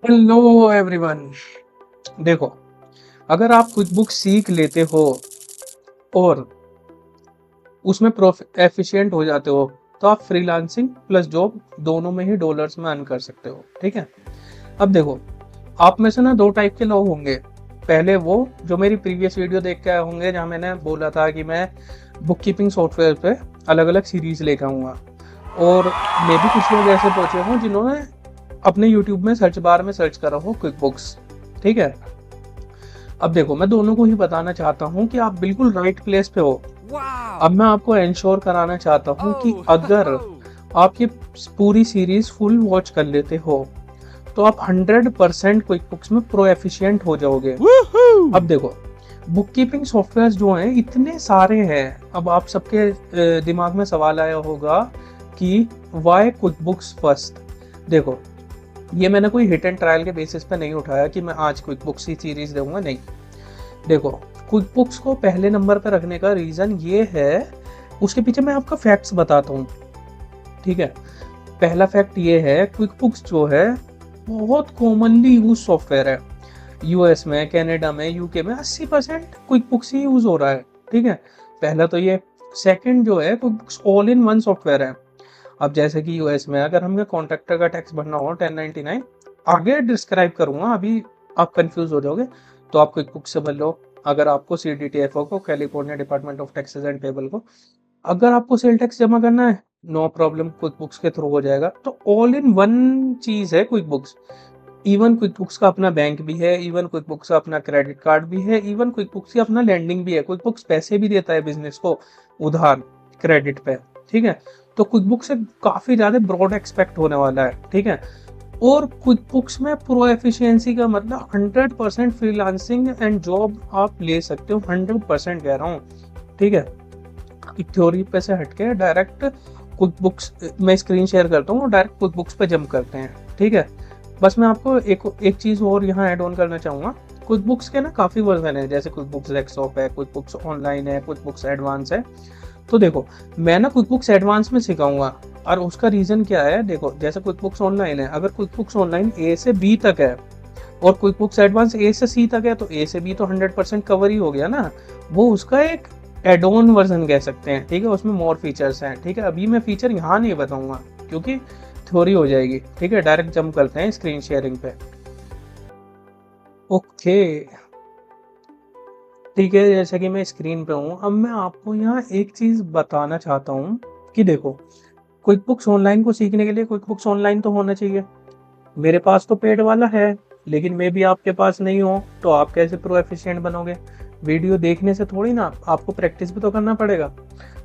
Hello everyone. देखो, अगर आप क्विक बुक सीख लेते हो और उसमें एफिशिएंट हो जाते हो तो आप फ्रीलांसिंग प्लस जॉब दोनों में ही डॉलर्स में अर्न कर सकते हो। ठीक है। अब देखो, आप में से ना दो टाइप के लोग होंगे। पहले वो जो मेरी प्रीवियस वीडियो देख के आए होंगे जहां मैंने बोला था कि मैं बुक कीपिंग सॉफ्टवेयर पे अलग अलग सीरीज लेकर आऊंगा, और मे भी कुछ लोग ऐसे पहुंचे हों जिन्होंने अपने यूट्यूब में सर्च बार में सर्च करा हो क्विक बुक्स। ठीक है। अब देखो, मैं दोनों को ही बताना चाहता हूँ कि आप बिल्कुल राइट प्लेस पे हो। अब मैं आपको एंश्योर कराना चाहता हूँ कि अगर आप ये पूरी सीरीज फुल वॉच कर लेते हो तो आप 100% क्विक बुक्स में प्रो एफिशिएंट हो जाओगे। अब देखो, बुक कीपिंग सॉफ्टवेयर जो हैं इतने सारे हैं। अब आप सबके दिमाग में सवाल आया होगा कि वाई क्विक बुक्स फर्स्ट। देखो, ये मैंने कोई हिट एंड ट्रायल के बेसिस पे नहीं उठाया कि मैं आज क्विक बुक्स की सीरीज दूंगा, नहीं। देखो, क्विक बुक्स को पहले नंबर पर रखने का रीजन ये है, उसके पीछे मैं आपका फैक्ट्स बताता हूँ। ठीक है। पहला फैक्ट ये है, क्विक बुक्स जो है बहुत कॉमनली यूज सॉफ्टवेयर है। यूएस में, कनाडा में, यूके में 80% क्विक बुक्स ही यूज हो रहा है। ठीक है। पहला तो ये। सेकंड जो है, quick books all in one software है। अब जैसे कि यूएस में अगर हमें कॉन्ट्रैक्टर का टैक्स भरना हो 1099, आगे डिस्क्राइब करूंगा, अभी आप कंफ्यूज हो जाओगे, तो आप क्विक बुक से भर लो। अगर आपको सीडीटीएफओ को, California department of taxes and payable को, अगर आपको सेल टैक्स जमा करना है, नो प्रॉब्लम, क्विक बुक्स के थ्रू हो जाएगा। तो ऑल इन वन चीज है quick books. Even quick books का अपना बैंक भी है, इवन क्विक बुक्स का अपना क्रेडिट कार्ड भी है, इवन क्विक बुक्स का अपना लैंडिंग भी है। क्विक बुक्स पैसे भी देता है बिजनेस को उधार, क्रेडिट पे। ठीक है। तो क्विक बुक से काफी ज्यादा ब्रॉड एक्सपेक्ट होने वाला है। ठीक है। और क्विक बुक्स में प्रो एफिशिएंसी का मतलब 100% फ्रीलांसिंग एंड जॉब आप ले सकते हो। 100% कह रहा हूँ। ठीक है। थ्योरी पे से हटके डायरेक्ट क्विक बुक्स में स्क्रीन शेयर करता हूँ, डायरेक्ट क्विक बुक्स पे जंप करते हैं। ठीक है। बस मैं आपको एक चीज और यहाँ ऐड ऑन करना चाहूंगा। क्विक बुक्स के ना काफी वर्जन है, जैसे क्विक बुक्स डेस्कटॉप है, क्विक बुक्स ऑनलाइन है, क्विक बुक्स एडवांस है। तो देखो, मैं ना क्विक बुक्स एडवांस में सिखाऊंगा, और उसका रीजन क्या है। देखो, जैसे क्विक बुक्स ऑनलाइन है, अगर क्विक बुक्स ऑनलाइन ए से बी तक है और क्विक बुक्स एडवांस ए से सी तक है, तो ए से बी तो 100% कवर ही हो गया ना। वो उसका एक एड ऑन वर्जन कह सकते हैं। ठीक है। उसमें मोर फीचर्स हैं। ठीक है। अभी मैं फीचर यहाँ नहीं बताऊंगा क्योंकि थ्योरी हो जाएगी। ठीक है। डायरेक्ट जंप करते हैं स्क्रीन शेयरिंग पे। ओके। ठीक है, जैसे कि मैं स्क्रीन पे हूँ, अब मैं आपको यहाँ एक चीज बताना चाहता हूँ कि देखो, क्विक बुक्स ऑनलाइन को सीखने के लिए क्विक बुक्स ऑनलाइन तो होना चाहिए। मेरे पास तो पेड वाला है, लेकिन मे भी आपके पास नहीं हो, तो आप कैसे प्रो एफिशिएंट बनोगे? वीडियो देखने से थोड़ी ना, आपको प्रैक्टिस भी तो करना पड़ेगा।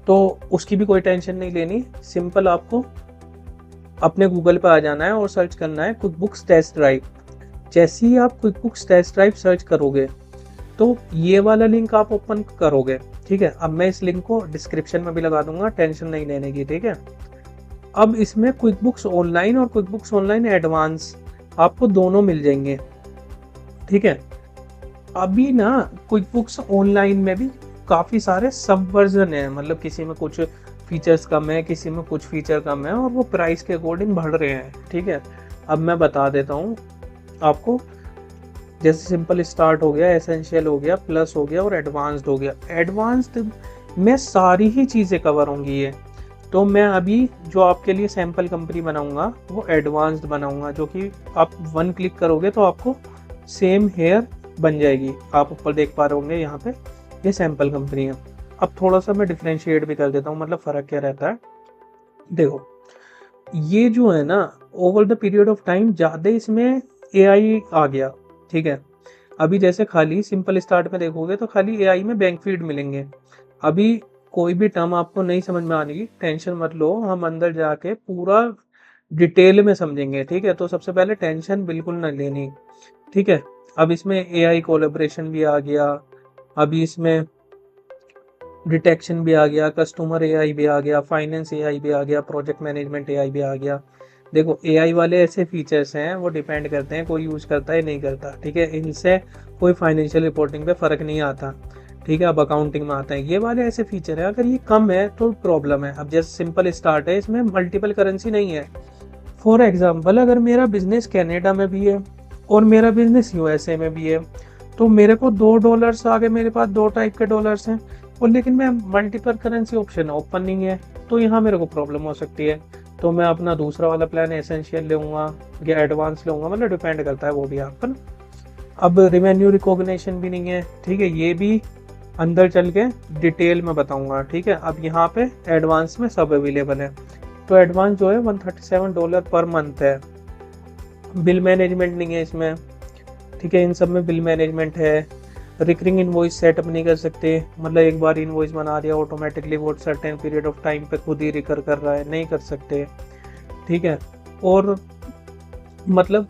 तो उसकी भी कोई टेंशन नहीं लेनी। सिंपल आपको अपने गूगल पे आ जाना है और सर्च करना है क्विक बुक्स टेस्ट ड्राइव। जैसे ही आप QuickBooks test drive search करोगे तो ये वाला लिंक आप ओपन करोगे। ठीक है। अब मैं इस लिंक को डिस्क्रिप्शन में भी लगा दूंगा, टेंशन नहीं लेने की। ठीक है। अब इसमें क्विक बुक्स ऑनलाइन और क्विक बुक्स ऑनलाइन एडवांस आपको दोनों मिल जाएंगे। ठीक है। अभी ना क्विक बुक्स ऑनलाइन में भी काफी सारे सब वर्जन है, मतलब किसी में कुछ फीचर्स कम है, किसी में कुछ फीचर कम है, और वो प्राइस के अकॉर्डिंग बढ़ रहे हैं। ठीक है। अब मैं बता देता हूँ आपको। जैसे सिंपल स्टार्ट हो गया, एसेंशियल हो गया, प्लस हो गया और एडवांस्ड हो गया। एडवांस्ड में सारी ही चीज़ें कवर होंगी ये। तो मैं अभी जो आपके लिए सैंपल कंपनी बनाऊंगा वो एडवांस्ड बनाऊंगा, जो कि आप वन क्लिक करोगे तो आपको सेम हेयर बन जाएगी। आप ऊपर देख पा रहे होंगे यहाँ पे, ये सैंपल कंपनी है। अब थोड़ा सा मैं डिफ्रेंशिएट भी कर देता हूँ, मतलब फ़र्क क्या रहता है। देखो, ये जो है ना, over the period of time ज़्यादा इसमें एआई आ गया। ठीक है। अभी जैसे खाली सिंपल स्टार्ट में देखोगे तो खाली एआई में बैंक फीड मिलेंगे। अभी कोई भी टर्म आपको नहीं समझ में आने की टेंशन मत लो, हम अंदर जाके पूरा डिटेल में समझेंगे। ठीक है। तो सबसे पहले टेंशन बिल्कुल ना लेनी। ठीक है। अब इसमें एआई कोलैबोरेशन भी आ गया, अभी इसमें डिटेक्शन भी आ गया, कस्टमर एआई भी आ गया, फाइनेंस एआई भी आ गया, प्रोजेक्ट मैनेजमेंट एआई भी आ गया। देखो, एआई वाले ऐसे फीचर्स हैं, वो डिपेंड करते हैं कोई यूज करता है नहीं करता। ठीक है। इनसे कोई फाइनेंशियल रिपोर्टिंग पे फर्क नहीं आता। ठीक है। अब अकाउंटिंग में आता है, ये वाले ऐसे फीचर है, अगर ये कम है तो प्रॉब्लम है। अब जैसे सिंपल स्टार्ट है, इसमें मल्टीपल करेंसी नहीं है। फॉर एग्जाम्पल, अगर मेरा बिजनेस कनाडा में भी है और मेरा बिजनेस यूएसए में भी है, तो मेरे को $2 आ गए, मेरे पास 2 टाइप के डॉलर्स हैं, और लेकिन मैं मल्टीपल करेंसी ऑप्शन ओपन नहीं है, तो यहाँ मेरे को प्रॉब्लम हो सकती है। तो मैं अपना दूसरा वाला प्लान एसेंशियल लूँगा या एडवांस लूँगा, मतलब डिपेंड करता है वो भी आप पर। अब रेवेन्यू रिकॉग्निशन भी नहीं है, ठीक है, ये भी अंदर चल के डिटेल में बताऊंगा, ठीक है। अब यहाँ पे एडवांस में सब अवेलेबल है। तो एडवांस जो है $137 पर मंथ है। बिल मैनेजमेंट नहीं है इसमें, ठीक है, इन सब में बिल मैनेजमेंट है। रिकरिंग इनवॉइस सेटअप नहीं कर सकते, मतलब एक बार इनवॉइस बना दिया ऑटोमेटिकली वो सर्टेन पीरियड ऑफ टाइम पे खुद ही रिकर कर रहा है, नहीं कर सकते, ठीक है। और मतलब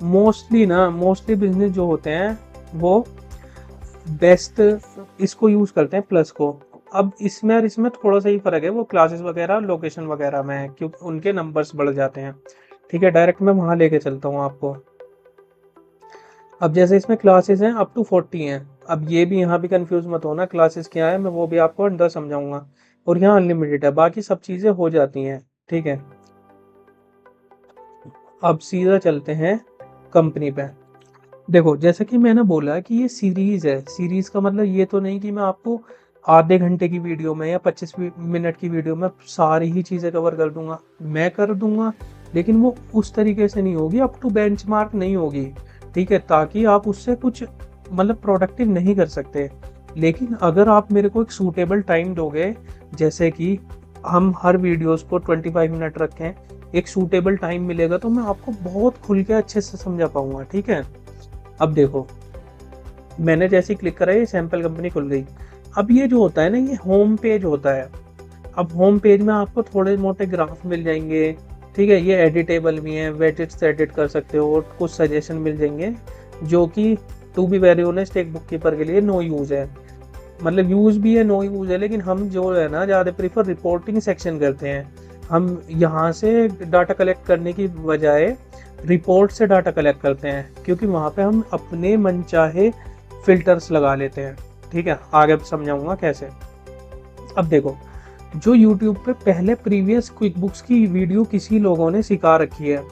मोस्टली बिजनेस जो होते हैं वो बेस्ट इसको यूज करते हैं प्लस को। अब इसमें और इसमें थोड़ा सा ही फर्क है, वो क्लासेस वगैरह लोकेशन वगैरह में है, क्योंकि उनके नंबर्स बढ़ जाते हैं, ठीक है। डायरेक्ट मैं वहां लेके चलता हूँ आपको। अब जैसे इसमें क्लासेस हैं अप टू 40 हैं। अब ये भी यहाँ भी कंफ्यूज मत होना, क्लासेस क्या है मैं वो भी आपको अंदर समझाऊंगा। और यहाँ अनलिमिटेड है, बाकी सब चीजें हो जाती हैं, ठीक है। अब सीधा चलते हैं कंपनी पे। देखो जैसे कि मैंने बोला कि ये सीरीज है, सीरीज का मतलब ये तो नहीं कि मैं आपको आधे घंटे की वीडियो में या 25 मिनट की वीडियो में सारी ही चीजें कवर कर दूंगा, मैं कर दूंगा, लेकिन वो उस तरीके से नहीं होगी, अप टू बेंचमार्क नहीं होगी, ठीक है, ताकि आप उससे कुछ मतलब प्रोडक्टिव नहीं कर सकते। लेकिन अगर आप मेरे को एक सूटेबल टाइम दोगे, जैसे कि हम हर वीडियोस को 25 मिनट रखें, एक सूटेबल टाइम मिलेगा, तो मैं आपको बहुत खुल के अच्छे से समझा पाऊंगा, ठीक है। अब देखो मैंने जैसे ही क्लिक करा ये सैंपल कंपनी खुल गई। अब ये जो होता है ना, ये होम पेज होता है। अब होम पेज में आपको थोड़े मोटे ग्राफ मिल जाएंगे, ठीक है, ये एडिटेबल भी हैं, वेजेट्स एडिट कर सकते हो, और कुछ सजेशन मिल जाएंगे जो कि टू बी वेरी ऑनेस्ट एक बुक कीपर के लिए नो यूज है, मतलब यूज भी है नो यूज है, लेकिन हम जो है ना ज़्यादा प्रीफर रिपोर्टिंग सेक्शन करते हैं। हम यहाँ से डाटा कलेक्ट करने की बजाय रिपोर्ट से डाटा कलेक्ट करते हैं, क्योंकि वहाँ पे हम अपने मनचाहे फिल्टर्स लगा लेते हैं, ठीक है, आगे समझाऊंगा कैसे। अब देखो जो YouTube पे पहले प्रीवियस क्विक बुक्स की वीडियो किसी लोगों ने सिखा रखी है,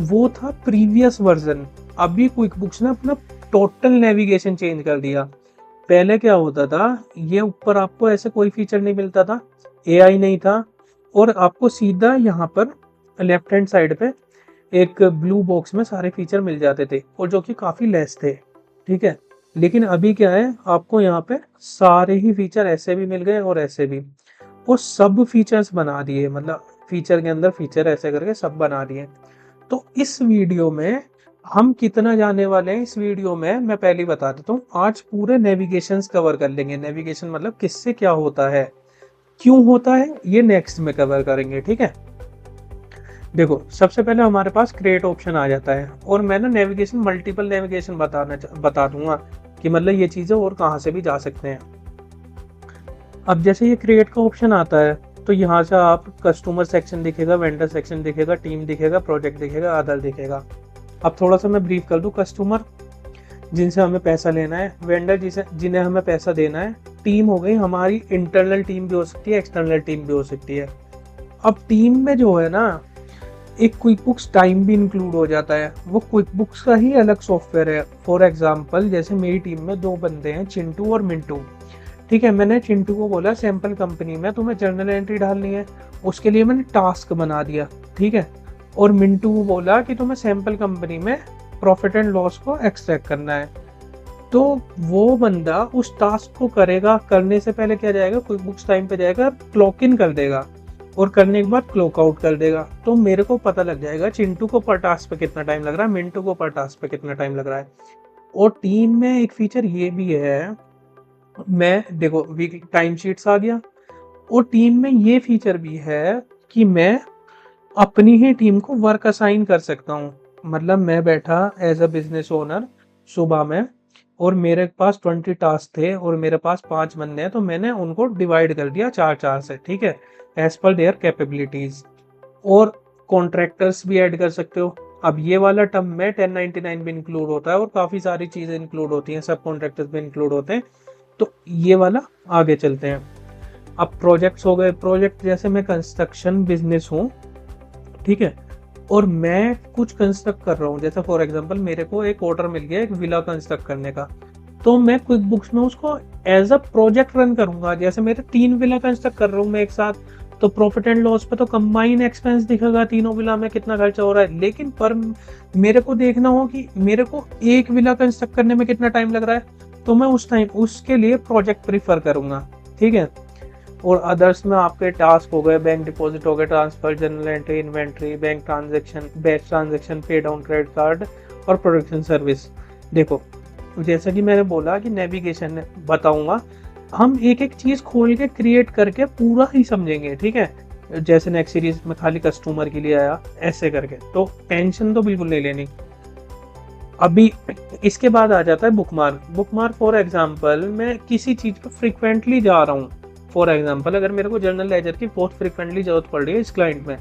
वो था प्रीवियस वर्जन। अभी क्विक बुक्स ने अपना टोटल नेविगेशन चेंज कर दिया। पहले क्या होता था, ये ऊपर आपको ऐसे कोई फीचर नहीं मिलता था, AI नहीं था, और आपको सीधा यहाँ पर लेफ्ट हैंड साइड पे एक ब्लू बॉक्स में सारे फीचर मिल जाते थे, और जो कि काफ़ी लेस थे, ठीक है। लेकिन अभी क्या है, आपको यहाँ पे सारे ही फीचर ऐसे भी मिल गए और ऐसे भी, और सब फीचर्स बना दिए, मतलब फीचर के अंदर फीचर ऐसे करके सब बना दिए। तो इस वीडियो में हम कितना जाने वाले हैं, इस वीडियो में मैं पहले बता देता हूँ। आज पूरे नेविगेशंस कवर कर लेंगे। नेविगेशन मतलब किससे क्या होता है, क्यों होता है, ये नेक्स्ट में कवर करेंगे, ठीक है। देखो सबसे पहले हमारे पास क्रिएट ऑप्शन आ जाता है, और मैं ना नेविगेशन मल्टीपल नेविगेशन बता दूंगा कि मतलब ये चीज़ें और कहाँ से भी जा सकते हैं। अब जैसे ये क्रिएट का ऑप्शन आता है, तो यहाँ से आप कस्टमर सेक्शन दिखेगा, वेंडर सेक्शन दिखेगा, टीम दिखेगा, प्रोजेक्ट दिखेगा, अदर दिखेगा। अब थोड़ा सा मैं ब्रीफ कर दूँ। कस्टमर जिनसे हमें पैसा लेना है, वेंडर जिन्हें हमें पैसा देना है, टीम हो गई हमारी इंटरनल टीम भी हो सकती है, एक्सटर्नल टीम भी हो सकती है। अब टीम में जो है ना, एक क्विक बुक्स टाइम भी इंक्लूड हो जाता है, वो क्विक बुक्स का ही अलग सॉफ्टवेयर है। फॉर एग्जांपल जैसे मेरी टीम में 2 बंदे हैं, चिंटू और मिंटू, ठीक है। मैंने चिंटू को बोला सैंपल कंपनी में तुम्हें जर्नल एंट्री डालनी है, उसके लिए मैंने टास्क बना दिया, ठीक है। और मिंटू को बोला कि तुम्हें सैंपल कंपनी में प्रॉफिट एंड लॉस को एक्सट्रैक्ट करना है। तो वो बंदा उस टास्क को करेगा, करने से पहले क्या जाएगा, क्विक बुक्स टाइम पे जाएगा, क्लॉक इन कर देगा, और करने के बाद क्लॉक आउट कर देगा। तो मेरे को पता लग जाएगा चिंटू को पर टास्क पे कितना टाइम लग रहा है, मिंटू को पर टास्क पे कितना टाइम लग रहा है। और टीम में एक फीचर ये भी है, मैं देखो वीक टाइम शीट्स आ गया, और टीम में ये फीचर भी है कि मैं अपनी ही टीम को वर्क असाइन कर सकता हूँ। मतलब मैं बैठा एज अ बिजनेस ओनर सुबह में, और मेरे पास 20 टास्क थे, और मेरे पास 5 बंदे हैं, तो मैंने उनको डिवाइड कर दिया 4-4 से, ठीक है, एज पर देयर कैपेबिलिटीज। और कॉन्ट्रैक्टर्स भी ऐड कर सकते हो। अब ये वाला टर्म में 1099 भी इंक्लूड होता है, और काफ़ी सारी चीज़ें इंक्लूड होती हैं, सब कॉन्ट्रैक्टर्स भी इंक्लूड होते हैं। तो ये वाला आगे चलते हैं। अब प्रोजेक्ट्स हो गए। प्रोजेक्ट जैसे मैं कंस्ट्रक्शन बिजनेस हूँ, ठीक है, और मैं कुछ कंस्ट्रक्ट कर रहा हूँ, जैसे फॉर एग्जांपल मेरे को एक ऑर्डर मिल गया एक विला कंस्ट्रक्ट करने का, तो मैं क्विक बुक्स में उसको एज अ प्रोजेक्ट रन करूंगा। जैसे मेरे 3 विला कंस्ट्रक्ट कर रहा हूँ मैं एक साथ, तो प्रॉफिट एंड लॉस पे तो कंबाइन एक्सपेंस दिखेगा तीनों विला में कितना खर्चा हो रहा है, लेकिन पर मेरे को देखना हो कि मेरे को एक विला कंस्ट्रक्ट करने में कितना टाइम लग रहा है, तो मैं उस टाइम उसके लिए प्रोजेक्ट प्रीफर करूंगा। ठीक है। और अदर्स में आपके टास्क हो गए, बैंक डिपॉजिट हो गए, transfer, general entry, inventory, bank transaction, batch transaction, पे डाउन क्रेडिट कार्ड और प्रोडक्शन सर्विस। देखो जैसा कि मैंने बोला कि नेविगेशन बताऊंगा, हम एक एक चीज खोल के क्रिएट करके पूरा ही समझेंगे। ठीक है। जैसे नेक्स्ट सीरीज में खाली कस्टमर के लिए आया ऐसे करके, तो टेंशन तो बिल्कुल नहीं लेनी। अभी इसके बाद आ जाता है बुकमार्क। बुकमार्क फॉर एग्जांपल मैं किसी चीज पर फ्रिक्वेंटली जा रहा हूँ, फॉर एग्जांपल अगर मेरे को जर्नल लेजर की बहुत फ्रिक्वेंटली जरूरत पड़ रही है इस क्लाइंट में,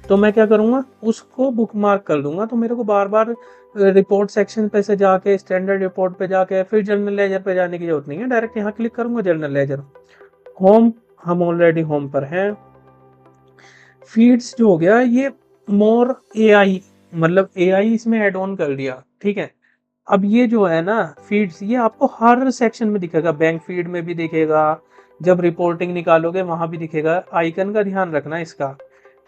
तो मैं क्या करूंगा, उसको बुकमार्क कर दूंगा। तो मेरे को बार बार रिपोर्ट सेक्शन पे से जाके स्टैंडर्ड रिपोर्ट पे जाके फिर जर्नल लेजर पे जाने की जरूरत नहीं है, डायरेक्ट यहाँ क्लिक करूंगा जर्नल लेजर। होम, हम ऑलरेडी होम पर हैं। फीड्स जो हो गया ये मोर एआई, मतलब एआई इसमें ऐड ऑन कर दिया। ठीक है। अब ये जो है ना फीड्स, ये आपको हर सेक्शन में दिखेगा, बैंक फीड में भी दिखेगा, जब रिपोर्टिंग निकालोगे वहां भी दिखेगा। आइकन का ध्यान रखना इसका।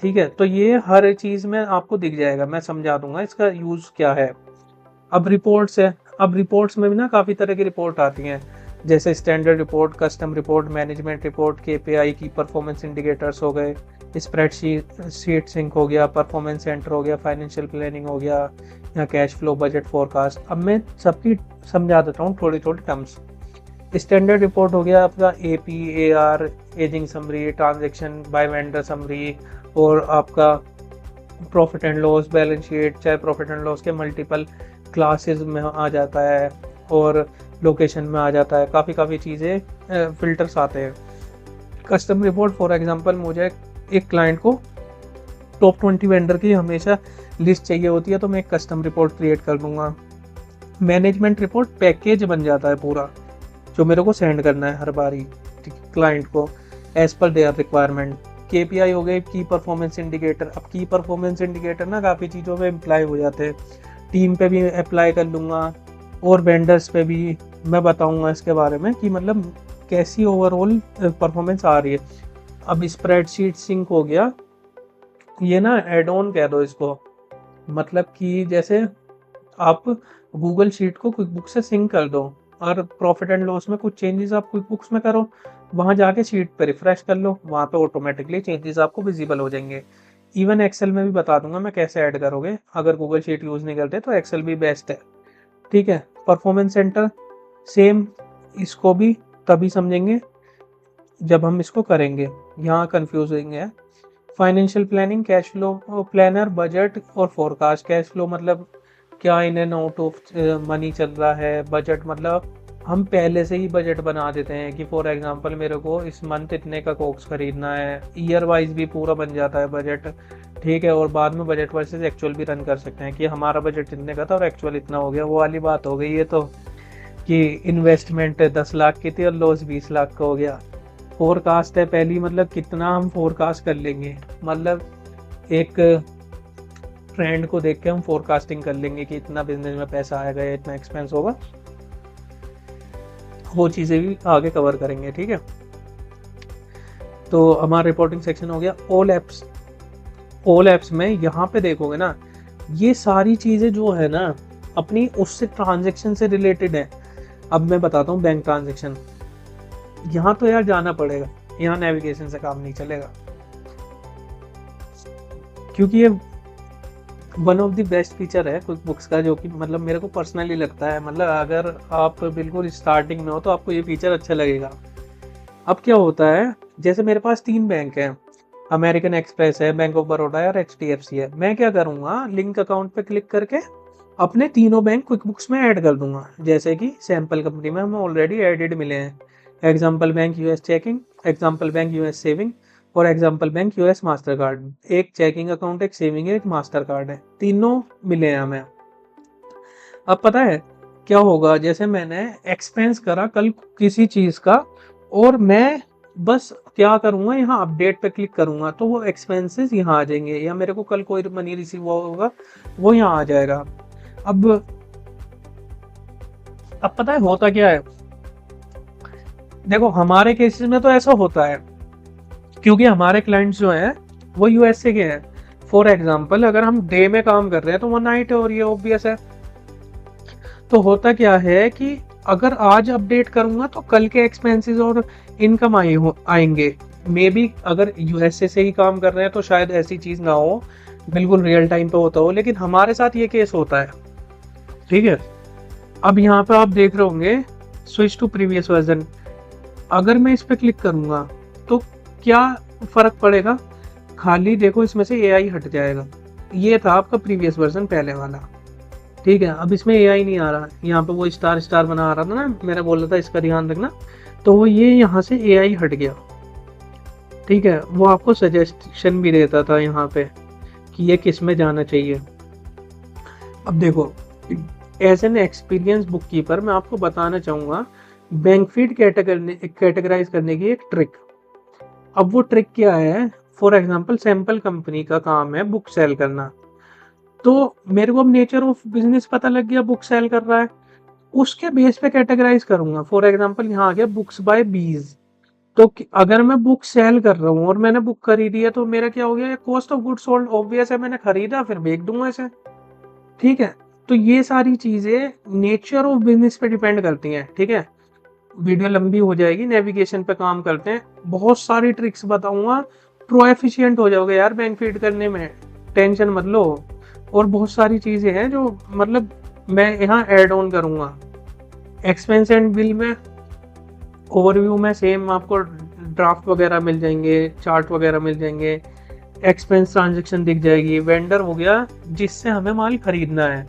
ठीक है। तो ये हर चीज में आपको दिख जाएगा, मैं समझा दूंगा इसका यूज क्या है। अब रिपोर्ट्स है। अब रिपोर्ट्स में भी ना काफी तरह की रिपोर्ट आती हैं, जैसे standard report, custom report, management report, KPI की परफॉर्मेंस इंडिकेटर्स हो गए, स्प्रेडशीट सिंक हो गया, परफॉर्मेंस सेंटर हो गया, फाइनेंशियल प्लानिंग हो गया, या कैश फ्लो, बजट फोरकास्ट। अब मैं सबकी समझा देता हूँ थोड़ी थोड़ी टर्म्स। स्टैंडर्ड रिपोर्ट हो गया आपका AP, AR, ageing summary, transaction by vendor summary, और आपका profit and loss balance sheet, चाहे प्रॉफिट एंड लॉस के मल्टीपल क्लासेस में आ जाता है और लोकेशन में आ जाता है, काफ़ी काफ़ी चीज़ें फिल्टर्स आते हैं। कस्टम रिपोर्ट फॉर एग्जांपल, मुझे एक क्लाइंट को टॉप 20 वेंडर की हमेशा लिस्ट चाहिए होती है, तो मैं एक कस्टम रिपोर्ट क्रिएट कर दूंगा। मैनेजमेंट रिपोर्ट पैकेज बन जाता है पूरा, जो मेरे को सेंड करना है हर बारी क्लाइंट को as per their requirement. KPI हो गए, की परफॉर्मेंस इंडिकेटर। अब की परफॉर्मेंस इंडिकेटर ना काफ़ी चीज़ों पे अप्लाई हो जाते हैं, टीम पे भी अप्लाई कर लूँगा और वेंडर्स पे भी मैं बताऊँगा इसके बारे में कि मतलब कैसी ओवरऑल परफॉर्मेंस आ रही है। अब स्प्रेडशीट सिंक हो गया, ये ना एड ऑन कह दो इसको, मतलब कि जैसे आप गूगल शीट को क्विक बुक से सिंक कर दो और प्रॉफिट एंड लॉस में कुछ चेंजेस आप क्विक बुक्स में करो, वहां जाके शीट पे रिफ्रेश कर लो, वहां पे ऑटोमेटिकली चेंजेस आपको विजिबल हो जाएंगे। इवन एक्सेल में भी बता दूंगा मैं कैसे ऐड करोगे, अगर गूगल शीट यूज नहीं करते तो एक्सेल भी बेस्ट है। ठीक है। परफॉर्मेंस सेंटर सेम, इसको भी तभी समझेंगे जब हम इसको करेंगे, यहाँ कंफ्यूजिंग है। Financial planning, cash flow planner, budget और फोरकास्ट। कैश फ्लो मतलब क्या in and out of money चल रहा है, बजट मतलब हम पहले से ही बजट बना देते हैं कि फॉर एग्जांपल मेरे को इस मंथ इतने का कोक्स खरीदना है, ईयर वाइज भी पूरा बन जाता है बजट। ठीक है। और बाद में बजट वर्सेस एक्चुअल भी रन कर सकते हैं कि हमारा बजट इतने का था और एक्चुअल इतना हो गया, वो वाली बात हो गई है। तो कि इन्वेस्टमेंट 10 लाख की थी और लॉस 20 लाख का हो गया। फोरकास्ट है पहली, मतलब कितना हम फोरकास्ट कर लेंगे, मतलब एक ट्रेंड को देख के हम फोरकास्टिंग कर लेंगे कि इतना बिजनेस में पैसा आएगा या इतना एक्सपेंस होगा, वो चीज़ें भी आगे कवर करेंगे। ठीक है। तो हमारा रिपोर्टिंग सेक्शन हो गया। ऑल एप्स में यहाँ पे देखोगे ना, ये सारी चीज़ें जो है ना अपनी उससे ट्रांजेक्शन से रिलेटेड है। अब मैं बताता हूँ बैंक ट्रांजेक्शन, यहाँ तो यार जाना पड़ेगा, यहाँ नेविगेशन से काम नहीं चलेगा, क्योंकि ये one of the best feature है क्विक बुक्स का, जो कि मतलब मेरे को पर्सनली लगता है, मतलब अगर आप बिल्कुल स्टार्टिंग में हो तो आपको ये फीचर अच्छा लगेगा। अब क्या होता है, जैसे मेरे पास 3 बैंक हैं, अमेरिकन एक्सप्रेस है, बैंक ऑफ बड़ौदा है और एचडीएफसी है। मैं क्या करूँगा, लिंक अकाउंट पे क्लिक करके अपने तीनों बैंक क्विक बुक्स में ऐड कर दूंगा। जैसे कि सैम्पल कंपनी में हमें ऑलरेडी एडेड मिले हैं, example bank US checking, example bank US saving और example bank US master card. एक चेकिंग अकाउंट, एक सेविंग है, एक मास्टर कार्ड है, तीनों मिले हैं हमें। अब पता है क्या होगा, जैसे मैंने एक्सपेंस करा कल किसी चीज का और मैं बस क्या करूंगा, यहाँ अपडेट पे क्लिक करूंगा तो वो एक्सपेंसेस यहाँ आ जाएंगे, या मेरे को कल कोई मनी रिसीव हुआ होगा वो यहाँ आ जाएगा। अब अब पता है होता क्या है, देखो हमारे केसेस में तो ऐसा होता है क्योंकि हमारे क्लाइंट्स जो हैं वो यूएसए के हैं। फॉर एग्जांपल अगर हम डे में काम कर रहे हैं तो वो नाइट है, और ये ऑब्वियस है। तो होता क्या है कि अगर आज अपडेट करूंगा तो कल के एक्सपेंसेस और इनकम आएंगे। मे बी अगर यूएसए से ही काम कर रहे हैं तो शायद ऐसी चीज ना हो, बिल्कुल रियल टाइम पे होता हो, लेकिन हमारे साथ ये केस होता है। ठीक है, अब यहाँ पे आप देख रहे होंगे स्विच टू प्रीवियस वर्जन। अगर मैं इस पे क्लिक करूंगा तो क्या फर्क पड़ेगा, खाली देखो इसमें से एआई हट जाएगा। ये था आपका प्रीवियस वर्जन पहले वाला। ठीक है, अब इसमें एआई नहीं आ रहा, यहाँ पे वो स्टार स्टार बना आ रहा था ना, मैंने बोला था इसका ध्यान रखना, तो वो ये यहाँ से एआई हट गया। ठीक है, वो आपको सजेशन भी देता था यहाँ पे कि ये किस में जाना चाहिए। अब देखो as an experience bookkeeper मैं आपको बताना चाहूंगा बेनिफिट कैटेगराइज करने की एक ट्रिक। अब वो ट्रिक क्या है, फॉर एग्जांपल सैंपल कंपनी का काम है बुक सेल करना, तो मेरे को अब नेचर ऑफ बिजनेस पता लग गया, बुक सेल कर रहा है, उसके बेस पे कैटेगराइज करूंगा। फॉर एग्जांपल यहाँ आ गया बुक्स बाय बीज, तो अगर मैं बुक सेल कर रहा हूँ और मैंने बुक खरीदी है तो मेरा क्या हो गया, cost of good sold obvious है, मैंने खरीदा फिर बेच दूंगा इसे। ठीक है, तो ये सारी चीजें नेचर ऑफ बिजनेस पे डिपेंड करती हैं। ठीक है, वीडियो लंबी हो जाएगी, नेविगेशन पे काम करते हैं, बहुत सारी ट्रिक्स बताऊंगा, प्रो एफिशिएंट हो जाओगे यार बैंक फीड करने में, टेंशन मत लो। और बहुत सारी चीजें हैं जो मतलब मैं यहाँ ऐड ऑन करूंगा। एक्सपेंस एंड बिल में ओवरव्यू में सेम आपको ड्राफ्ट वगैरह मिल जाएंगे, चार्ट वगैरह मिल जाएंगे, एक्सपेंस ट्रांजेक्शन दिख जाएगी। वेंडर हो गया जिससे हमें माल खरीदना है,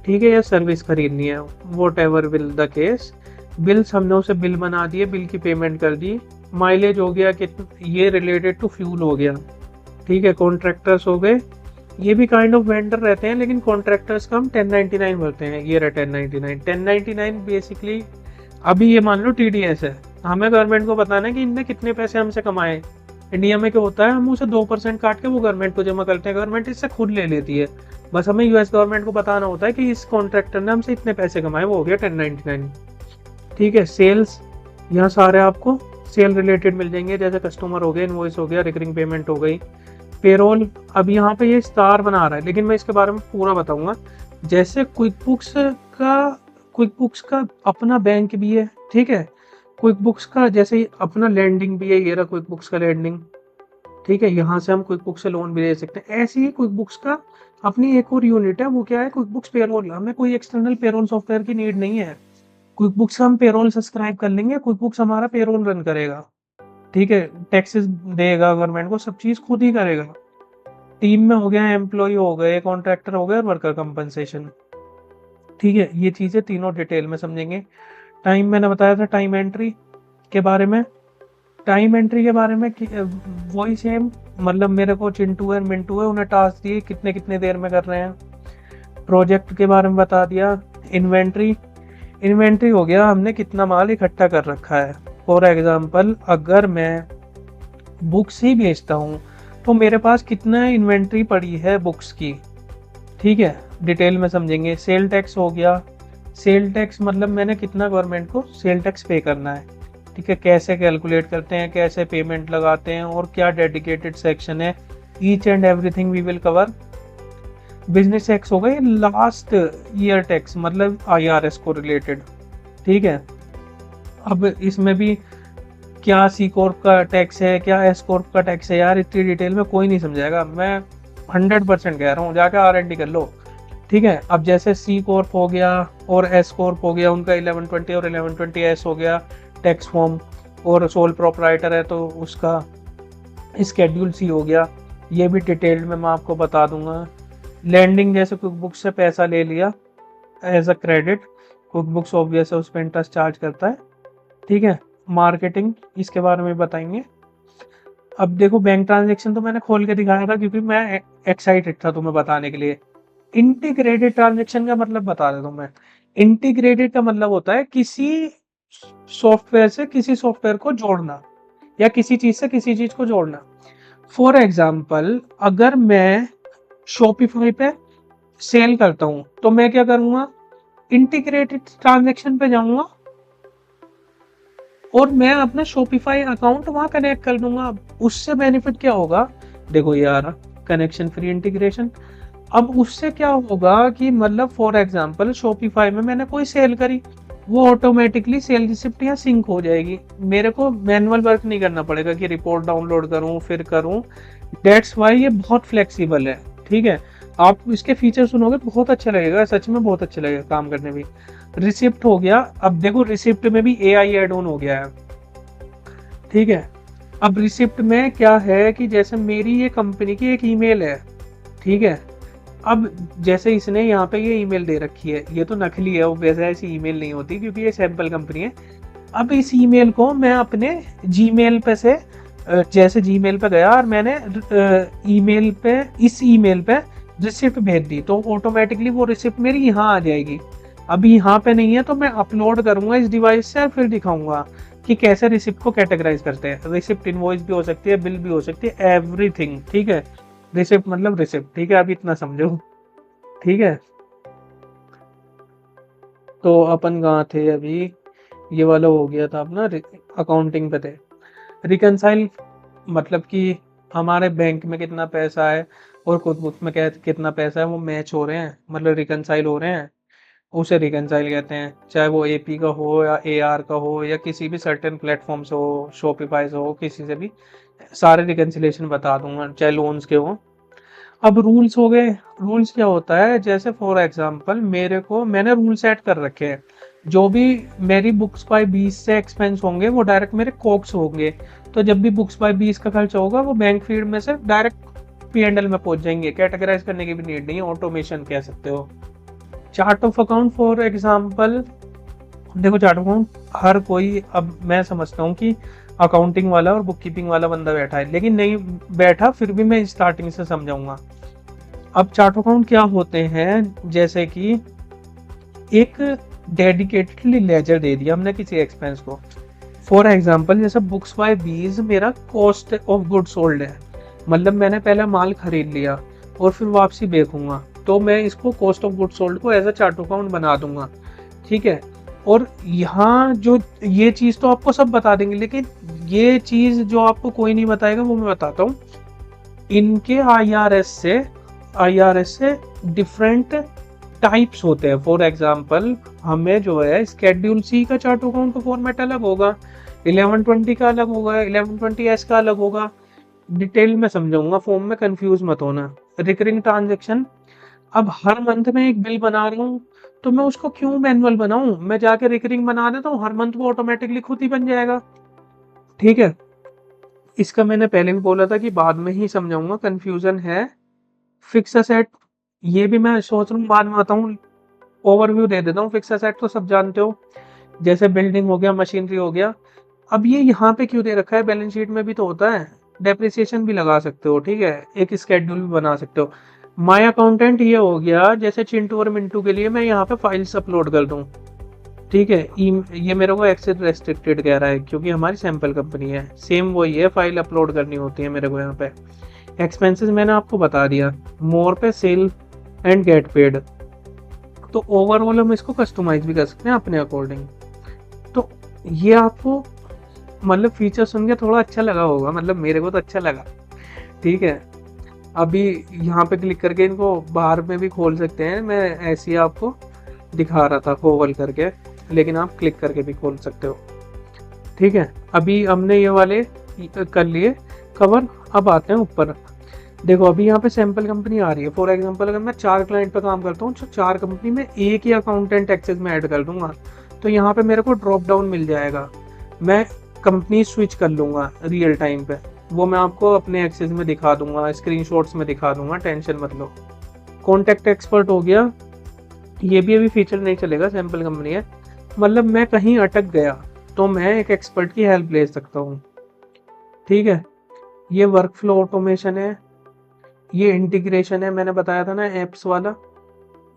ठीक है, या सर्विस खरीदनी है, what ever will the case. Bills हमने उसे बिल बना दिए, बिल की पेमेंट कर दी। माइलेज हो गया कि ये रिलेटेड टू फ्यूल हो गया। ठीक है, कॉन्ट्रैक्टर्स हो गए, ये भी काइंड ऑफ वेंडर रहते हैं, लेकिन कॉन्ट्रैक्टर्स का हम 1099 भरते हैं। ये रहा 1099। 1099 बेसिकली अभी ये मान लो टीडीएस है, हमें गवर्नमेंट को बताना है कि इनने कितने पैसे हमसे कमाए। इंडिया में क्या होता है, हम उसे 2% काट के वो गवर्नमेंट को जमा करते हैं, गवर्नमेंट इससे खुद ले लेती है। बस हमें यूएस गवर्नमेंट को बताना होता है कि इस कॉन्ट्रैक्टर ने हमसे इतने पैसे कमाए, वो हो गया 1099। ठीक है, सेल्स, यहाँ सारे आपको सेल रिलेटेड मिल जाएंगे, जैसे कस्टमर हो गए, इनवॉइस हो गया, रिकरिंग पेमेंट हो गई, पेरोल। अब यहाँ पे ये स्टार बना रहा है, लेकिन मैं इसके बारे में पूरा बताऊंगा। जैसे क्विक बुक्स का अपना बैंक भी है। ठीक है, क्विक बुक्स का जैसे अपना लैंडिंग भी है, ये रहा क्विक बुक्स का लैंडिंग। ठीक है, यहाँ से हम क्विक बुक्स से लोन भी ले सकते हैं। ऐसे ही क्विक बुक्स का अपनी एक और यूनिट है, वो क्या है, क्विक बुक्स पेरोल। हमें कोई एक्सटर्नल पेरोल सॉफ्टवेयर की नीड नहीं है, क्विक बुक्स हम पेरोल सब्सक्राइब कर लेंगे, क्विक बुक्स हमारा पेरोल रन करेगा। ठीक है, टैक्सेस देगा गवर्नमेंट को, सब चीज खुद ही करेगा। टीम में हो गया, एम्प्लॉय हो गए, कॉन्ट्रैक्टर हो गए, और वर्कर कंपनसेशन। ठीक है, ये चीजें तीनों डिटेल में समझेंगे। टाइम मैंने बताया था, टाइम एंट्री के बारे में। टाइम एंट्री के बारे में वही सेम, मतलब मेरे को चिंटू है मिंटू है, उन्हें टास्क दिए कितने कितने देर में कर रहे हैं। प्रोजेक्ट के बारे में बता दिया। इन्वेंट्री, इन्वेंट्री हो गया हमने कितना माल इकट्ठा कर रखा है। फॉर एग्जाम्पल अगर मैं बुक्स ही बेचता हूँ तो मेरे पास कितना इन्वेंट्री पड़ी है बुक्स की। ठीक है, डिटेल में समझेंगे। सेल टैक्स हो गया, सेल टैक्स मतलब मैंने कितना गवर्नमेंट को सेल टैक्स पे करना है। ठीक है, कैसे कैलकुलेट करते हैं, कैसे पेमेंट लगाते हैं, और क्या डेडिकेटेड सेक्शन है, each and everything we will cover. Business tax हो गई, लास्ट ईयर टैक्स मतलब आईआरएस को रिलेटेड। ठीक है, अब इसमें भी क्या सी कॉर्प का टैक्स है, क्या एस कॉर्प का टैक्स है, यार इतनी डिटेल में कोई नहीं समझाएगा, मैं 100% कह रहा हूँ, जाकर R&D कर लो। ठीक है, अब जैसे सी कॉर्प हो गया और एस कॉर्प हो गया, उनका 1120 और 1120 एस हो गया टैक्स फॉर्म, और सोल प्रोपराइटर है तो उसका स्केड्यूल सी हो गया। ये भी डिटेल्ड में मैं आपको बता दूंगा। लैंडिंग, जैसे क्विक बुक्स से पैसा ले लिया as a credit, QuickBooks obvious है उस पर इंटरेस्ट चार्ज करता है। ठीक है, मार्केटिंग, इसके बारे में बताएंगे। अब देखो बैंक ट्रांजेक्शन तो मैंने खोल के दिखाया था क्योंकि मैं एक्साइटेड था तुम्हें बताने के लिए। इंटीग्रेटेड ट्रांजेक्शन का मतलब बता देता हूँ मैं। इंटीग्रेटेड का मतलब होता है किसी सॉफ्टवेयर से किसी सॉफ्टवेयर को जोड़ना। या किसी चीज से किसी चीज को जोड़ना। फॉर एग्जाम्पल अगर मैं शॉपिफाई पे सेल करता हूं तो मैं क्या करूंगा, इंटीग्रेटेड ट्रांजेक्शन पे जाऊंगा और मैं अपना शॉपिफाई अकाउंट वहां कनेक्ट कर दूंगा। उससे बेनिफिट क्या होगा, देखो यार, कनेक्शन फ्री इंटीग्रेशन। अब उससे क्या होगा कि मतलब फॉर एग्जांपल शॉपिफाई में मैंने कोई सेल करी, वो ऑटोमेटिकली सेल रिसिप्ट यहाँ सिंक हो जाएगी, मेरे को मैनुअल वर्क नहीं करना पड़ेगा कि रिपोर्ट डाउनलोड करूं फिर करूं। डेट्स वाई ये बहुत फ्लेक्सिबल है। ठीक है, आप इसके फीचर सुनोगे बहुत अच्छा लगेगा, सच में बहुत अच्छा लगेगा काम करने में। रिसिप्ट हो गया, अब देखो रिसिप्ट में भी एआई एड ऑन हो गया है। ठीक है, अब रिसिप्ट में क्या है कि जैसे मेरी ये कंपनी की एक ईमेल है, ठीक है, अब जैसे इसने यहाँ पे ये ईमेल दे रखी है, ये तो नकली है, वो वैसे ऐसी ईमेल नहीं होती क्योंकि ये सैंपल कंपनी है। अब इस ईमेल को मैं अपने जीमेल पे से जैसे जीमेल पे गया और मैंने ईमेल पे इस ईमेल पे रिसिप्ट भेज दी तो ऑटोमेटिकली वो रिसिप्ट मेरी यहाँ आ जाएगी। अभी यहाँ पे नहीं है तो मैं अपलोड करूंगा इस डिवाइस से और फिर दिखाऊंगा कि कैसे रिसिप्ट को कैटेगराइज करते हैं। रिसिप्ट इनवॉइस भी हो सकती है, बिल भी हो सकती है, एवरीथिंग। ठीक है, रिसिप्ट मतलब रिसिप्ट। ठीक है, अभी इतना समझो। ठीक है, तो अपन कहाँ थे अभी, ये वाला हो गया था अपना, अकाउंटिंग पे थे। रिकनसाइल मतलब कि हमारे बैंक में कितना पैसा है और कुछ बुक में कितना पैसा है वो मैच हो रहे हैं, मतलब रिकनसाइल हो रहे हैं, उसे रिकनसाइल कहते हैं। चाहे वो एपी का हो या एआर का हो या किसी भी सर्टेन प्लेटफॉर्म से हो, शॉपिफाई से हो, किसी से भी सारे रिकनसिलेशन बता दूंगा, चाहे लोन्स के हो। अब रूल्स हो गए। रूल्स क्या होता है, जैसे फॉर एग्जांपल मैंने रूल सेट कर रखे हैं, जो भी मेरी बुक्स बाय 20 से एक्सपेंस होंगे वो डायरेक्ट मेरे कॉक्स होंगे। तो जब भी बुक्स बाय 20 का खर्चा होगा वो बैंक फीड में से डायरेक्ट पीएनएल में पहुंच जाएंगे, कैटेगराइज करने की भी नीड नहीं है, ऑटोमेशन कह सकते हो। Chart of account for example, देखो चार्ट ऑफ अकाउंट हर कोई, अब मैं समझता हूँ कि अकाउंटिंग वाला और बुक कीपिंग वाला बंदा बैठा है, लेकिन नहीं बैठा, फिर भी मैं स्टार्टिंग से समझाऊंगा। अब चार्ट ऑफ अकाउंट क्या होते हैं, जैसे कि एक डेडिकेटेडली लेजर दे दिया हमने किसी एक्सपेंस को। फॉर एग्जांपल जैसे बुक्स बाय 20 मेरा कॉस्ट ऑफ गुड सोल्ड है, मतलब मैंने पहले माल खरीद लिया और फिर वापसी बेचूंगा, तो मैं इसको कॉस्ट ऑफ गुड सोल्ड को as a chart of account बना दूंगा। ठीक है, और यहाँ जो ये चीज तो आपको सब बता देंगे, लेकिन ये चीज जो आपको कोई नहीं बताएगा वो मैं बताता हूँ। इनके आईआरएस से डिफरेंट टाइप्स होते हैं। फॉर एग्जांपल हमें जो है स्केड्यूल सी का चार्ट अकाउंट का फॉर्मेट अलग होगा, 1120 का अलग होगा, 1120 एस का अलग होगा। डिटेल में समझाऊंगा, फॉर्म में कंफ्यूज मत होना। रिकरिंग ट्रांजेक्शन, अब हर मंथ में एक बिल बना रहा हूँ तो मैं उसको क्यों मैनुअल बनाऊं, मैं जाके रिकरिंग बना देता हूँ, हर मंथ वो ऑटोमेटिकली खुद ही बन जाएगा। ठीक है, इसका मैंने पहले भी बोला था कि बाद में ही समझाऊंगा, कंफ्यूजन है। फिक्स असेट, ये भी मैं सोच रहा हूँ बाद में बताऊं, ओवरव्यू दे देता हूँ। फिक्स असेट तो सब जानते हो, जैसे बिल्डिंग हो गया, मशीनरी हो गया। अब ये यहाँ पे क्यों दे रखा है, बैलेंस शीट में भी तो होता है, डेप्रिसिएशन भी लगा सकते हो। ठीक है, एक स्केड्यूल भी बना सकते हो। माय अकाउंटेंट ये हो गया, जैसे चिंटू और मिंटू के लिए मैं यहाँ पे फाइल्स अपलोड कर दूँ। ठीक है, ये मेरे को एक्सेस रेस्ट्रिक्टेड कह रहा है क्योंकि हमारी सैंपल कंपनी है, सेम वही है, फाइल अपलोड करनी होती है मेरे को यहाँ पे। एक्सपेंसेस मैंने आपको बता दिया, मोर पे सेल एंड गेट पेड। तो ओवरऑल हम इसको कस्टमाइज भी कर सकते हैं अपने अकॉर्डिंग। तो ये आपको मतलब फीचर सुन के थोड़ा अच्छा लगा होगा, मतलब मेरे को तो अच्छा लगा। ठीक है, अभी यहाँ पे क्लिक करके इनको बाहर में भी खोल सकते हैं, मैं ऐसे ही आपको दिखा रहा था होवल करके, लेकिन आप क्लिक करके भी खोल सकते हो। ठीक है, अभी हमने ये वाले कर लिए कवर। अब आते हैं ऊपर। देखो अभी यहाँ पे सैंपल कंपनी आ रही है। फॉर एग्जांपल अगर मैं 4 क्लाइंट पे काम करता हूँ तो 4 कंपनी में एक ही अकाउंटेंट एक्सेस में ऐड कर दूंगा, तो यहाँ पे मेरे को ड्रॉप डाउन मिल जाएगा, मैं कंपनी स्विच कर लूंगा रियल टाइम पे। वो मैं आपको अपने एक्सेस में दिखा दूंगा, स्क्रीनशॉट्स में दिखा दूंगा, टेंशन मत लो। कॉन्टैक्ट एक्सपर्ट हो गया, ये भी अभी फीचर नहीं चलेगा, सैंपल कंपनी है। मतलब मैं कहीं अटक गया तो मैं एक एक्सपर्ट की हेल्प ले सकता हूँ। ठीक है, ये वर्क फ्लो ऑटोमेशन है, ये इंटीग्रेशन है, मैंने बताया था ना एप्स वाला,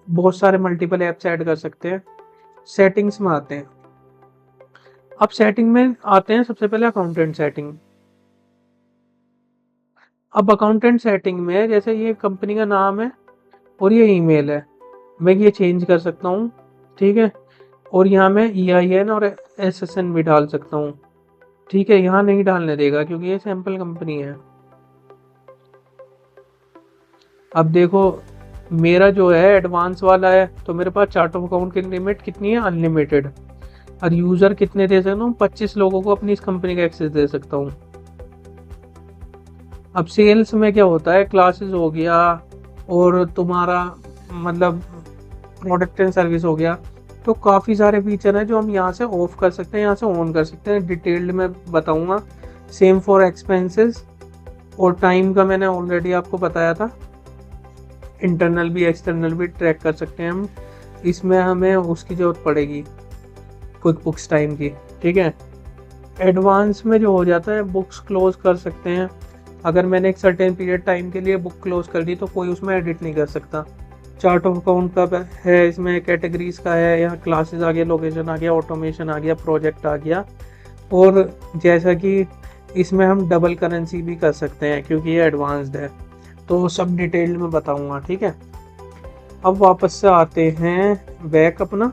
बहुत सारे मल्टीपल एप्स ऐड कर सकते हैं। सेटिंग्स में आते हैं। अब सेटिंग में आते हैं सबसे पहले अकाउंटेंट सेटिंग। अब अकाउंटेंट सेटिंग में जैसे ये कंपनी का नाम है और ये ईमेल है, मैं ये चेंज कर सकता हूँ, ठीक है। और यहाँ मैं EIN और SSN भी डाल सकता हूँ, ठीक है। यहाँ नहीं डालने देगा क्योंकि ये सैंपल कंपनी है। अब देखो मेरा जो है एडवांस वाला है, तो मेरे पास चार्ट ऑफ अकाउंट की लिमिट कितनी है, अनलिमिटेड। और यूजर कितने दे सकता हूँ, 25 लोगों को अपनी इस कंपनी का एक्सेस दे सकता हूँ। अब सेल्स में क्या होता है, क्लासेस हो गया और तुम्हारा मतलब प्रोडक्ट एंड सर्विस हो गया, तो काफ़ी सारे फीचर हैं जो हम यहाँ से ऑफ कर सकते हैं, यहाँ से ऑन कर सकते हैं, डिटेल्ड में बताऊँगा। सेम फॉर एक्सपेंसेस और टाइम का मैंने ऑलरेडी आपको बताया था। इंटरनल भी एक्सटर्नल भी ट्रैक कर सकते हैं हम, इसमें हमें उसकी ज़रूरत पड़ेगी क्विक बुक्स टाइम की, ठीक है। एडवांस में जो हो जाता है बुक्स क्लोज कर सकते हैं, अगर मैंने एक सर्टेन पीरियड टाइम के लिए बुक क्लोज कर दी तो कोई उसमें एडिट नहीं कर सकता। चार्ट ऑफ अकाउंट का है, इसमें कैटेगरीज का है, यहाँ क्लासेस आ गया, लोकेशन आ गया, ऑटोमेशन आ गया, प्रोजेक्ट आ गया। और जैसा कि इसमें हम डबल करेंसी भी कर सकते हैं क्योंकि ये एडवांस्ड है, तो सब डिटेल में बताऊंगा, ठीक है। अब वापस से आते हैं बैक अपना।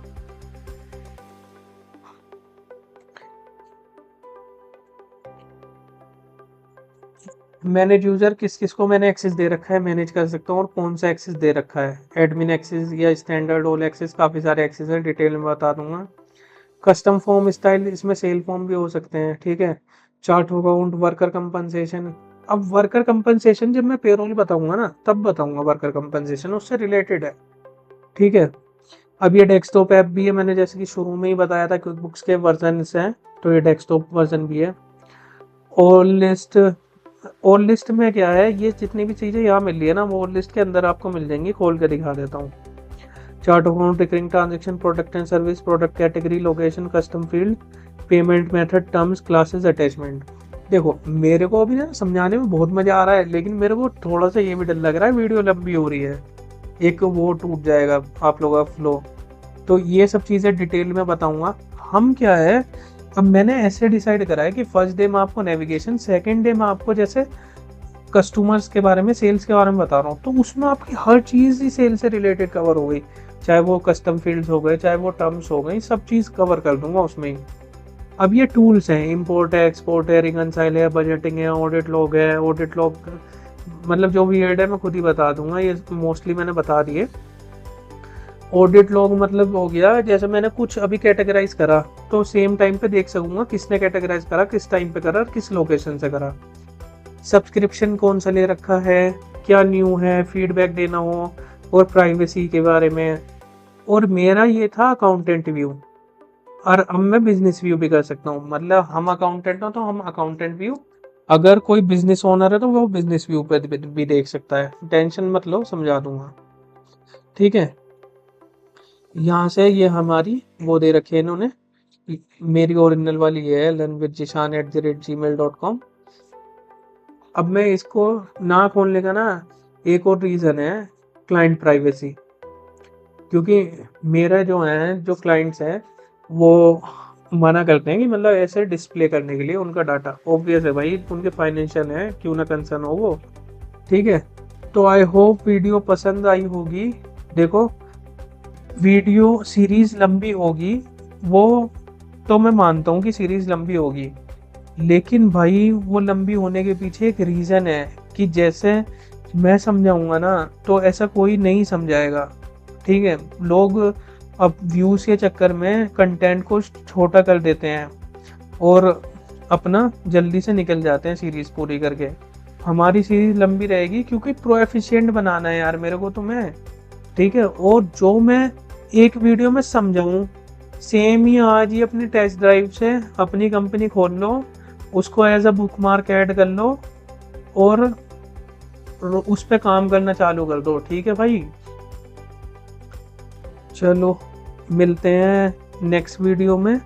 मैनेज यूजर, किस किस को मैंने एक्सेस दे रखा है मैनेज कर सकता हूँ, और कौन सा एक्सेस दे रखा है, एडमिन एक्सेस या स्टैंडर्ड ऑल एक्सेस, काफ़ी सारे एक्सेस है, डिटेल में बता दूंगा। कस्टम फॉर्म स्टाइल, इसमें सेल फॉर्म भी हो सकते हैं, ठीक है। Chart of account, worker compensation. अब वर्कर कंपनसेशन जब मैं पेरोल बताऊंगा ना तब बताऊंगा, वर्कर कंपनसेशन उससे रिलेटेड है, ठीक है। अब ये डेस्कटॉप ऐप भी है, मैंने जैसे कि शुरू में ही बताया था क्विक बुक्स के वर्जन हैं, तो ये डेस्कटॉप वर्जन भी है। ऑल लिस्ट में क्या है, ये जितनी भी चीज़ें यहाँ मिल रही है ना वो ऑल लिस्ट के अंदर आपको मिल जाएंगी, खोल कर दिखा देता हूँ। Chart of account, recurring transaction, product and service, product category, location, custom field, payment method, terms, classes, attachment. देखो मेरे को अभी ना समझाने में बहुत मजा आ रहा है, लेकिन मेरे को थोड़ा सा ये भी डर लग रहा है वीडियो लंबी हो रही है, एक वो टूट जाएगा आप लोगों का फ्लो। तो ये सब चीज़ें डिटेल में बताऊंगा। हम क्या है, अब मैंने ऐसे डिसाइड करा है कि फर्स्ट डे में आपको नेविगेशन, सेकंड डे में आपको जैसे कस्टमर्स के बारे में, सेल्स के बारे में बता रहा हूँ, तो उसमें आपकी हर चीज़ ही सेल से रिलेटेड कवर हो गई, चाहे वो कस्टम फील्ड्स हो गए, चाहे वो टर्म्स हो गई, सब चीज़ कवर कर दूंगा उसमें ही। अब ये टूल्स हैं, इंपोर्ट है, एक्सपोर्ट है, रिकनसाइल है, बजटिंग है, ऑडिट लॉग है। ऑडिट लॉग मतलब जो वीएड है मैं खुद ही बता दूंगा, ये मोस्टली मैंने बता दिए। ऑडिट लॉग मतलब हो गया जैसे मैंने कुछ अभी कैटेगराइज करा तो सेम टाइम पे देख सकूंगा किसने कैटेगराइज करा, किस टाइम पे करा और किस लोकेशन से करा। सब्सक्रिप्शन कौन सा ले रखा है, क्या न्यू है, फीडबैक देना हो, और प्राइवेसी के बारे में। और मेरा ये था अकाउंटेंट व्यू, और अब मैं बिजनेस व्यू भी कर सकता हूँ, मतलब हम अकाउंटेंट हो तो हम अकाउंटेंट व्यू, अगर कोई बिजनेस ओनर है तो वो बिजनेस व्यू पे भी देख सकता है। टेंशन मत लो, समझा दूंगा, ठीक है। यहाँ से ये हमारी वो दे रखी है इन्होंने, मेरी ओरिजिनल वाली ये है languageshan@gmail.com। अब मैं इसको ना खोलने का ना एक और रीज़न है, क्लाइंट प्राइवेसी। क्योंकि मेरा जो है, जो क्लाइंट्स हैं वो मना करते हैं कि मतलब ऐसे डिस्प्ले करने के लिए उनका डाटा, ऑब्वियस है भाई, उनके फाइनेंशियल है, क्यों ना कंसर्न हो वो, ठीक है। तो आई होप वीडियो पसंद आई होगी। देखो वीडियो सीरीज लंबी होगी, वो तो मैं मानता हूँ कि सीरीज लंबी होगी, लेकिन भाई वो लंबी होने के पीछे एक रीज़न है कि जैसे मैं समझाऊंगा ना तो ऐसा कोई नहीं समझाएगा, ठीक है। लोग अब व्यूज़ के चक्कर में कंटेंट को छोटा कर देते हैं और अपना जल्दी से निकल जाते हैं सीरीज़ पूरी करके। हमारी सीरीज लंबी रहेगी क्योंकि प्रो एफिशिएंट बनाना है यार मेरे को, तो मैं, ठीक है। और जो मैं एक वीडियो में समझाऊं, सेम ही आज ही अपनी टेस्ट ड्राइव से अपनी कंपनी खोल लो, उसको as a bookmark add कर लो और उस पर काम करना चालू कर दो, ठीक है भाई। चलो मिलते हैं नेक्स्ट वीडियो में।